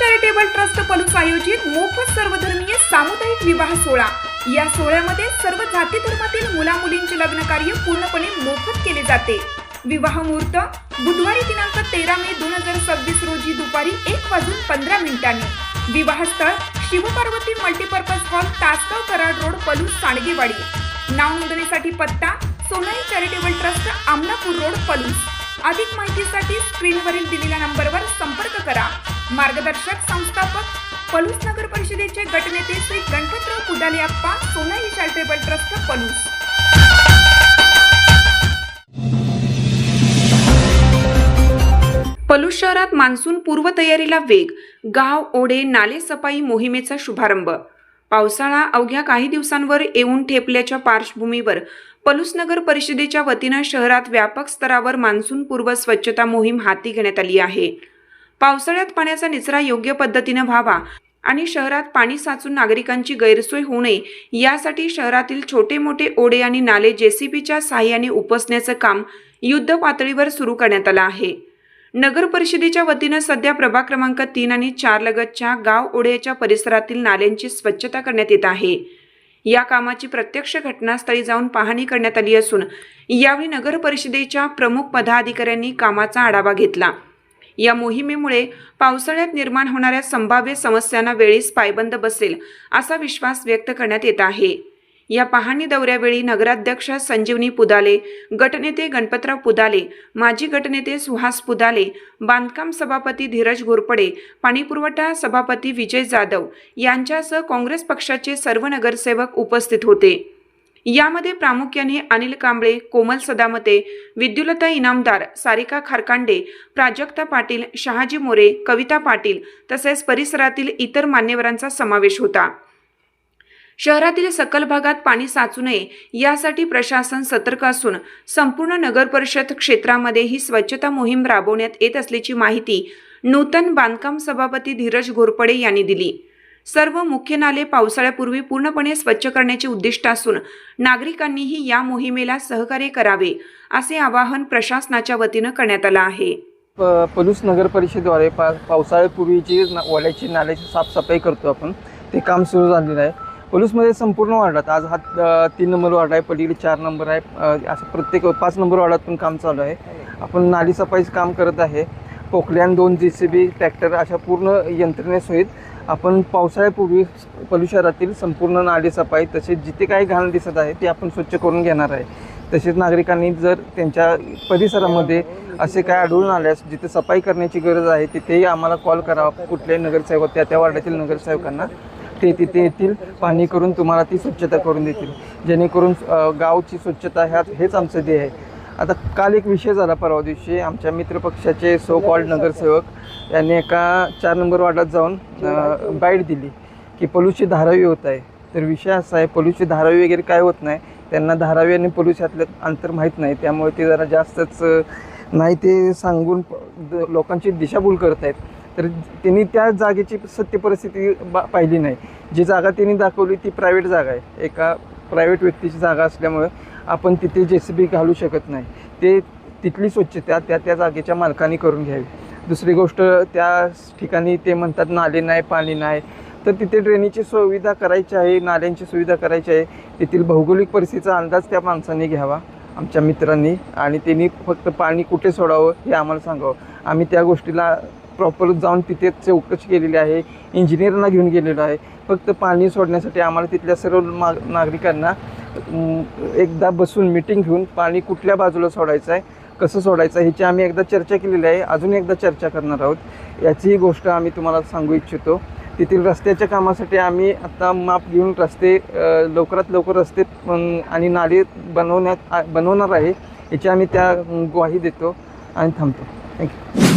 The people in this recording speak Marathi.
चॅरिटेबल ट्रस्ट पलूस आयोजित मोफत सर्वधर्मीय सामुदायिक विवाह सोहळा। या सोहळ्यामध्ये सर्व जाती धर्मातील मुला मुलींचे लग्न कार्य पूर्णपणे मोफत केले जाते। विवाह मुहूर्त बुधवारी दिनांक 13 मे 2026 रोजी दुपारी 1:15 विवाह स्थळ Shivparvati multipurpose hall, Tasgaon Karad road, Palus, Sandgewadi. नाव नोंदणीसाठी पत्ता Sonai charitable trust, Amalapur road, Palus. अधिक माहितीसाठी स्क्रीनवरील दिलेल्या नंबरवर संपर्क करा। मार्गदर्शक संस्थापक पलूस नगर परिषदेचे गटनेते श्री गणपतराव पुदाले अप्पा, सोनाई चॅरिटेबल ट्रस्ट, पलूस। पलूस शहरात मान्सून पूर्व तयारीला वेग, गाव, ओढे, नाले सफाई मोहिमेचा शुभारंभ। पावसाळा अवघ्या काही दिवसांवर येऊन ठेपल्याच्या पार्श्वभूमीवर पलूस नगर परिषदेच्या वतीनं शहरात व्यापक स्तरावर मान्सून पूर्व स्वच्छता मोहीम हाती घेण्यात आली आहे। पावसाळ्यात पाण्याचा निचरा योग्य पद्धतीने व्हावा आणि शहरात पाणी साचून नागरिकांची गैरसोय होऊ नये यासाठी शहरातील छोटे मोठे ओढे आणि नाले जेसीबीच्या सहाय्याने उपसण्याचं काम युद्ध पातळीवर सुरू करण्यात आलं आहे। नगर परिषदेच्या वतीनं सध्या प्रभाग क्रमांक 3 आणि 4 लगतच्या गाव ओढ्याच्या परिसरातील नाल्यांची स्वच्छता करण्यात येत आहे। या कामाची प्रत्यक्ष घटनास्थळी जाऊन पाहणी करण्यात आली असून यावेळी नगर परिषदेच्या प्रमुख पदाधिकाऱ्यांनी कामाचा आढावा घेतला। या मोहिमेमुळे पावसाळ्यात निर्माण होणाऱ्या संभाव्य समस्यांना वेळीच पायबंद बसेल असा विश्वास व्यक्त करण्यात येत आहे। या पाहणी दौऱ्यावेळी नगराध्यक्ष संजीवनी पुदाले, गटनेते गणपतराव पुदाले, माजी गटनेते सुहास पुदाले, बांधकाम सभापती धीरज घोरपडे, पाणीपुरवठा सभापती विजय जाधव यांच्यासह काँग्रेस पक्षाचे सर्व नगरसेवक उपस्थित होते। यामध्ये प्रामुख्याने अनिल कांबळे, कोमल सदामते, विद्युलता इनामदार, सारिका खारकांडे, प्राजक्ता पाटील, शहाजी मोरे, कविता पाटील तसेच परिसरातील इतर मान्यवरांचा समावेश होता। शहरातील सकल भागात पाणी साचू नये यासाठी प्रशासन सतर्क असून संपूर्ण नगर परिषद क्षेत्रामध्ये ही स्वच्छता मोहीम राबवण्यात येत असल्याची माहिती नूतन बांधकाम सभापती धीरज घोरपडे यांनी दिली। सर्व मुख्य नाले पावसाळ्यापूर्वी पूर्णपणे स्वच्छ करण्याचे उद्दिष्ट असून नागरिकांनीही या मोहिमेला सहकार्य करावे असे आवाहन प्रशासनाच्या वतीनं करण्यात आलं आहे। पलूस नगर परिषदेद्वारे पावसाळ्यापूर्वीची ओढ्याची नाल्याची साफसफाई करतो आपण, ते काम सुरू झालेलं आहे। पलूसमध्ये संपूर्ण वार्डात आज हा 3 नंबर वार्ड आहे, पलीकडे 4 नंबर आहे, असं प्रत्येक 5 नंबर वार्डात पण काम चालू आहे। आपण नाली सफाईचं काम करत आहे। पोकल्यान 2 जेसीबी ट्रॅक्टर अशा पूर्ण यंत्रणेसहित आपण पावसाळ्यापूर्वी पलूस शहरातील संपूर्ण नाली सफाई तसेच जिथे काही घाण दिसत आहे ते आपण स्वच्छ करून घेणार आहे। तसेच नागरिकांनी जर त्यांच्या परिसरामध्ये असे काय आढळून आल्यास जिथे सफाई करण्याची गरज आहे तिथेही आम्हाला कॉल करावा। कुठल्याही नगरसेवक त्या वार्डातील नगरसेवकांना ते तिथे येतील, पाहणी करून तुम्हाला ती स्वच्छता करून देतील, जेणेकरून गावची स्वच्छता हेच आमचं ध्येय आहे। आता काल एक विषय झाला, परवा दिवशी आमच्या मित्रपक्षाचे सो कॉल्ड नगरसेवक यांनी एका 4 नंबर वार्डात जाऊन बाईट दिली की पलूसची धारावी होत आहे। तर विषय असा आहे, पलूसची धारावी वगैरे काय होत नाही, त्यांना धारावी आणि पलूस यातलं अंतर माहीत नाही, त्यामुळे ते जरा जास्तच नाही ते सांगून लोकांची दिशाभूल करत आहेत। तर त्यांनी त्या जागेची सत्य परिस्थिती पाहिली नाही। जी जागा त्यांनी दाखवली ती प्रायव्हेट जागा आहे, एका प्रायव्हेट व्यक्तीची जागा असल्यामुळे आपण तिथे जेसीबी घालू शकत नाही। ते तिथली स्वच्छता त्या जागेच्या मालकांनी करून घ्यावी। दुसरी गोष्ट, त्या ठिकाणी ते म्हणतात नाले नाही, पाणी नाही, तर तिथे ड्रेनेजची सुविधा करायची आहे, नाल्यांची सुविधा करायची आहे। तेथील भौगोलिक परिस्थितीचा अंदाज त्या माणसांनी घ्यावा, आमच्या मित्रांनी, आणि त्यांनी फक्त पाणी कुठे सोडावं हे आम्हाला सांगावं। आम्ही त्या गोष्टीला प्रॉपर जाऊन तिथे चौकशी केलेली आहे, इंजिनियरना घेऊन गेलेलो आहे। फक्त पाणी सोडण्यासाठी आम्हाला तिथल्या सर्व नागरिकांना एकदा बसून मीटिंग घेऊन पाणी कुठल्या बाजूला सोडायचं आहे, कसं सोडायचं आहे ह्याची आम्ही एकदा चर्चा केलेली आहे, अजून एकदा चर्चा करणार आहोत। याचीही गोष्ट आम्ही तुम्हाला सांगू इच्छितो। तेथील रस्त्याच्या कामासाठी आम्ही आता माप घेऊन रस्ते लवकरात लवकर रस्ते आणि नाले बनवणार आहे, याची आम्ही त्या ग्वाही देतो आणि थांबतो। थँक्यू।